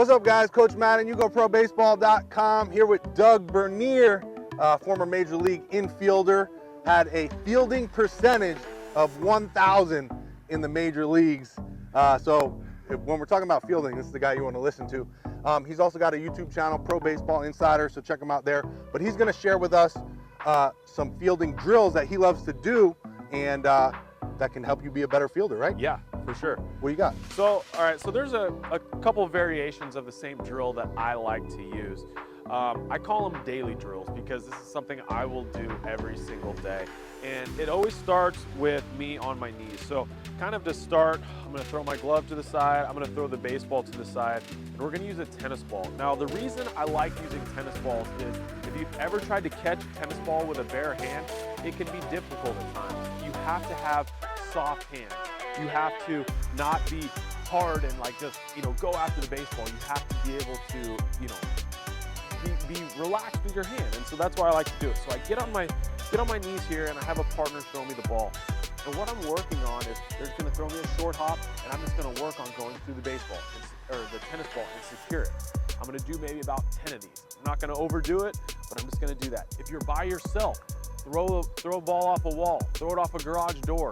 What's up, guys? Coach Matt and yougoprobaseball.com here with Doug Bernier, former Major League infielder, had a fielding percentage of 1,000 in the major leagues. So when we're talking about fielding, this is the guy you want to listen to. He's also got a YouTube channel, Pro Baseball Insider, so check him out there. But he's going to share with us some fielding drills that he loves to do, and that can help you be a better fielder, right? Yeah, for sure. What you got? So, all right, so there's a couple of variations of the same drill that I like to use. I call them daily drills because this is something I will do every single day. And it always starts with me on my knees. So kind of to start, I'm gonna throw my glove to the side, I'm gonna throw the baseball to the side, and we're gonna use a tennis ball. Now, the reason I like using tennis balls is if you've ever tried to catch a tennis ball with a bare hand, it can be difficult at times. You have to have soft hands. You have to not be hard and like just, go after the baseball. You have to be able to, be relaxed with your hand. And so that's why I like to do it. So I get on my knees here and I have a partner throw me the ball. And what I'm working on is they're going to throw me a short hop and I'm just going to work on going through the baseball or the tennis ball and secure it. I'm going to do maybe about 10 of these. I'm not going to overdo it, but I'm just going to do that. If you're by yourself, throw a ball off a wall, throw it off a garage door,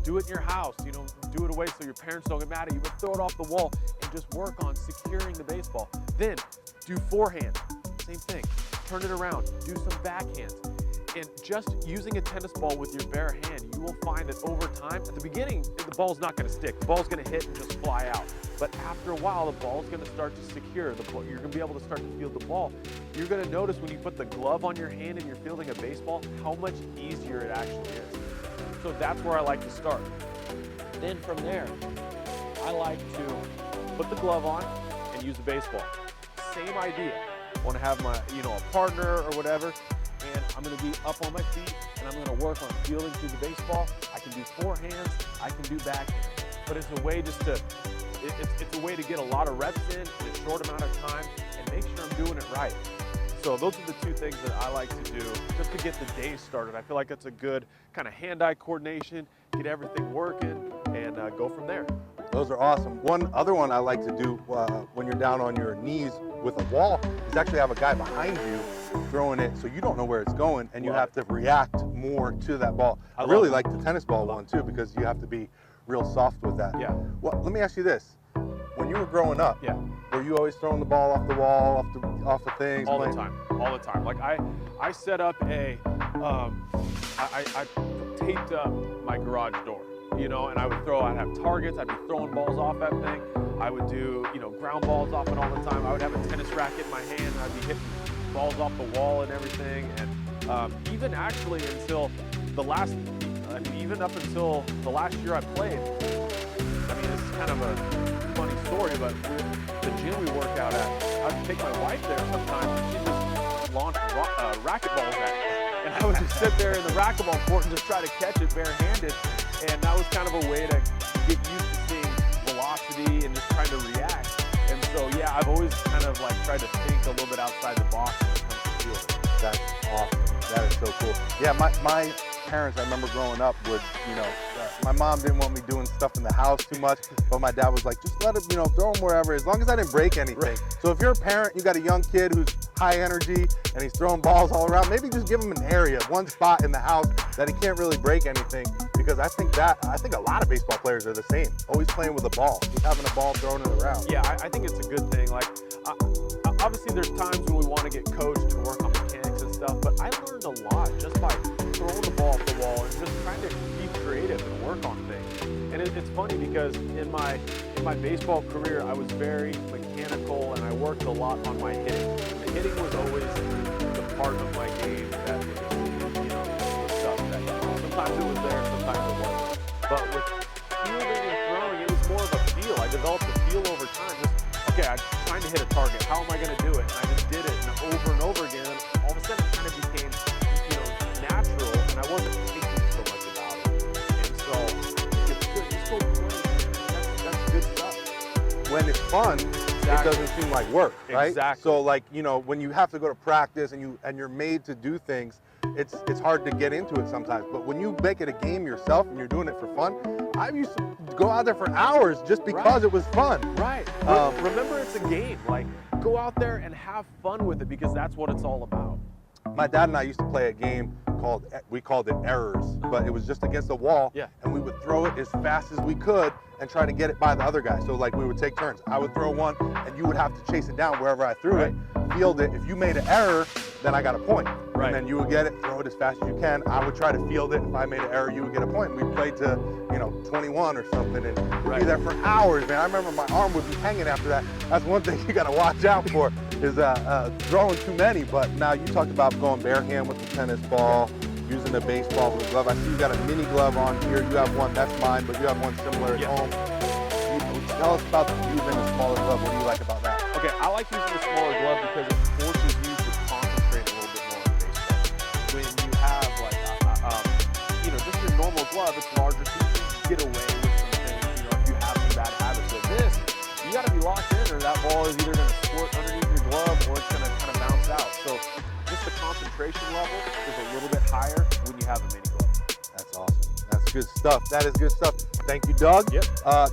do it in your house, do it away so your parents don't get mad at you, but throw it off the wall and just work on securing the baseball. Then do forehand, same thing. Turn it around, do some backhands. And just using a tennis ball with your bare hand, you will find that over time, at the beginning, the ball's not gonna stick. The ball's gonna hit and just fly out. But after a while, the ball's gonna start to secure. You're gonna be able to start to field the ball. You're gonna notice when you put the glove on your hand and you're fielding a baseball, how much easier it actually is. So that's where I like to start. Then from there, I like to put the glove on and use the baseball. Same idea. I want to have my, a partner or whatever, and I'm going to be up on my feet and I'm going to work on fielding through the baseball. I can do forehands, I can do backhands, but it's a way just to, it's a way to get a lot of reps in a short amount of time and make sure I'm doing it right. So those are the two things that I like to do just to get the day started. I feel like it's a good kind of hand-eye coordination, get everything working, and go from there. Those are awesome. One other one I like to do when you're down on your knees with a wall is actually have a guy behind you throwing it so you don't know where it's going and you have to react more to that ball. I really like the tennis ball one too because you have to be real soft with that. Yeah. Well, let me ask you this. When you were growing up, were you always throwing the ball off the wall, off of things? All the time. Like I set up I taped up my garage door, and I'd have targets, I'd be throwing balls off that thing. I would do, ground balls off it all the time. I would have a tennis racket in my hand, and I'd be hitting balls off the wall and everything. And even actually until even up until the last year I played, this is kind of a funny story, but the gym we work out at, I'd take my wife there sometimes and she'd just launch racquetballs at me. And I would just sit there in the racquetball court and just try to catch it barehanded. And that was kind of a way to get used to seeing velocity and just trying to react. And so, yeah, I've always kind of tried to think a little bit outside the box when it comes to fielding. That's awesome. That is so cool. Yeah, my parents, I remember growing up would, my mom didn't want me doing stuff in the house too much, but my dad was like, just let him, throw him wherever, as long as I didn't break anything. Right. So if you're a parent, you got a young kid who's high energy and he's throwing balls all around, maybe just give him an area, one spot in the house that he can't really break anything, because I think a lot of baseball players are the same, always playing with a ball, just having a ball, throwing it around. Yeah, I think it's a good thing. Obviously there's times when we want to get coached and work on mechanics and stuff, but I learned a lot just by throwing the ball off the wall and just trying to be creative and work on things. And it's funny because in my baseball career, I was very mechanical and I worked a lot on my hitting. And the hitting was always the part of my game that was, the stuff that sometimes it was there, sometimes it wasn't. But with fielding and throwing, it was more of a feel. I developed a feel over time. I'm trying to hit a target. How am I going to do it? And I just did it over and over again. And all of a sudden, it kind of became, natural, and I wasn't thinking so much about it. And so, it's good. You're still playing. That's good stuff. When it's fun, it doesn't seem like work, right? Exactly. So, when you have to go to practice and you're made to do things, it's hard to get into it sometimes. But when you make it a game yourself and you're doing it for fun, I used to go out there for hours just because it was fun. Right. Remember, it's a game. Like, go out there and have fun with it because that's what it's all about. My dad and I used to play a game we called it errors, but it was just against the wall, and we would throw it as fast as we could and try to get it by the other guy. So like we would take turns. I would throw one, and you would have to chase it down wherever I threw it, field it. If you made an error, then I got a point. And then you would get it, throw it as fast as you can. I would try to field it. If I made an error, you would get a point. We played to, 21 or something, and we'd be there for hours, man. I remember my arm would be hanging after that. That's one thing you got to watch out for is throwing too many. But now you talked about going bare hand with the tennis ball, using the baseball with the glove. I see you got a mini glove on here. You have one, that's mine, but you have one similar at home. Tell us about using a smaller glove. What do you like about that? Okay, I like using the smaller glove because it forces you to concentrate a little bit more on baseball. When you have just your normal glove, it's larger, so you can get away with some things, if you have some bad habits. With this, you got to be locked in or that ball is either going to squirt underneath your glove or it's going to kind of bounce out. So just the concentration level is a little bit higher when you have a mini glove. That's awesome. That's good stuff. That is good stuff. Thank you, Doug. Yep.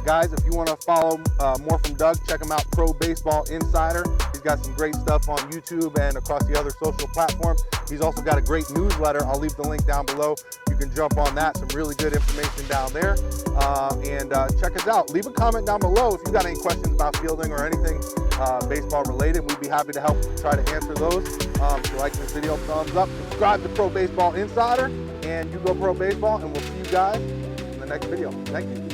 Guys, if you want to follow more from Doug, check him out, Pro Baseball Insider. He's got some great stuff on YouTube and across the other social platforms. He's also got a great newsletter. I'll leave the link down below. You can jump on that. Some really good information down there. And check us out. Leave a comment down below if you got any questions about fielding or anything baseball related. We'd be happy to help try to answer those. If you like this video, thumbs up. Subscribe to Pro Baseball Insider and You Go Pro Baseball, and we'll see you guys in the next video. Thank you.